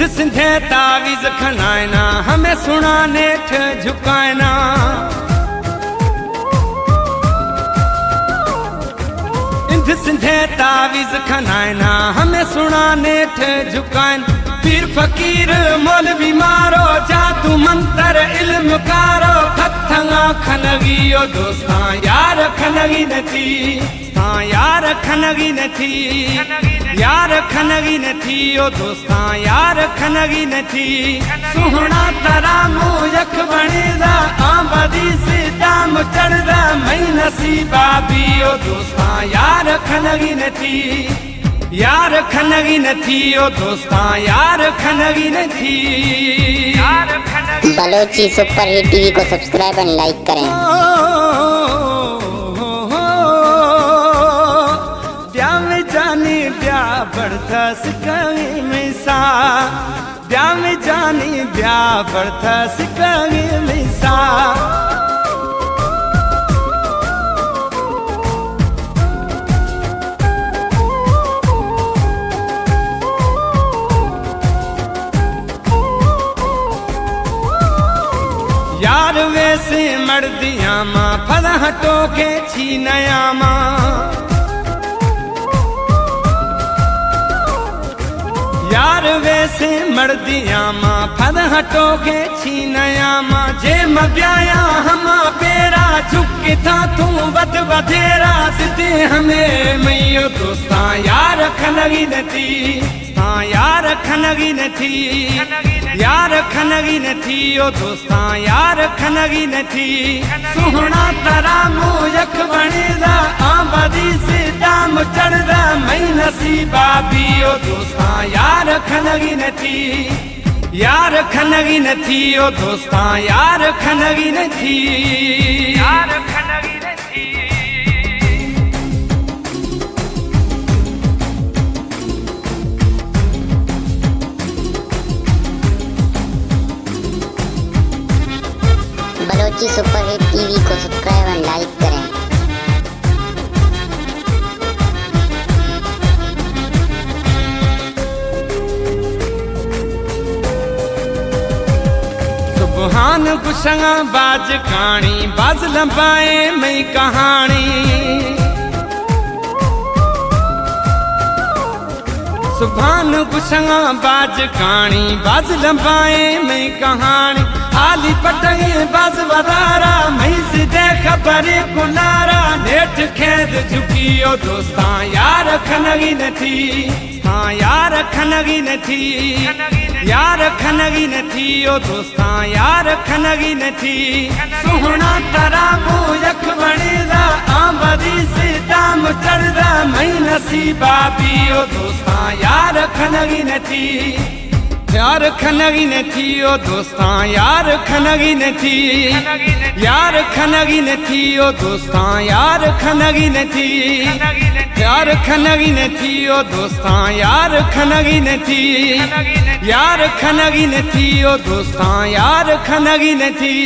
सिंधे तावीज खनायना हमें सुना नेठ झुकायना। इंध सिंधे तावीज खनायना हमें सुना नेठ झुकायन। पीर फकीर मौलवी मारो जादू मंतर इल्म कारो। खथंगा खनगियो दोस्ता यार खनगी नथी यार खनगी नथी यार खनगी नथी ओ दोस्ता यार खनगी नथी। सुहना तरा मुँह यख बणीदा आंबदी से दाम चढ़दा मई नसीबा भी ओ दोस्ता यार खनगी नथी यार खनगी नथी ओ दोस्ता यार खनगी नथी। बलोची सुपर हिट टीवी को सब्सक्राइब एंड लाइक करें। जानी ब्या बढ़ता सिकाई में सा ब्या में जानी ब्या बढ़ता सिकाई में सा। यार वैसे मर्दिया माँ फल हटो के छी नया माँ। यार वैसे मर्दिया माँ फल हटो के छीनया माँ। जे मब्याया हम बेरा झुक था तू बद बधेरा सिद्धे हमें मैयो दोस्ता यार खनगी नथी यार खनगी नथी यार खनगी नथी ओ दोस्ता यार खनगी नथी। सुहना तरा मुँह यख बणीदा आंबदी से दाम चढ़दा मई नसीबा भी ओ दोस्ता यार खनगी नथी यार खनगी नथी ओ दोस्ता यार खनगी नथी यार खनगी नथी। बलोची सुपर हिट टीवी को सब्सक्राइब एंड लाइक करें। सुबहान गुशंगा बाज कहानी बाज लंबाए मई कहानी। सुबहान गुशंगा बाज कहानी बाज लंबाए मई कहानी। आली पटई बाज वदारा मई से खबर कुलारा। नेठ खेद झुकियो दोस्ता यार खनगी नथी यार खनगी नथी यार खनगी नथी ओ दोस्ता यार खनगी नथी। सुहना तरा मुँह यख बणीदा आंबदी से दाम चढ़दा मई नसीबा भी ओ दोस्ता यार खनगी नथी यार खनगी नथी ओ दोस्ता यार खनगी नथी यार खनगी नथी ओ दोस्ता यार खनगी नथी यार खनगी नथी ओ दोस्ता यार खनगी नथी यार खनगी नथी ओ दोस्ता यार खनगी नथी।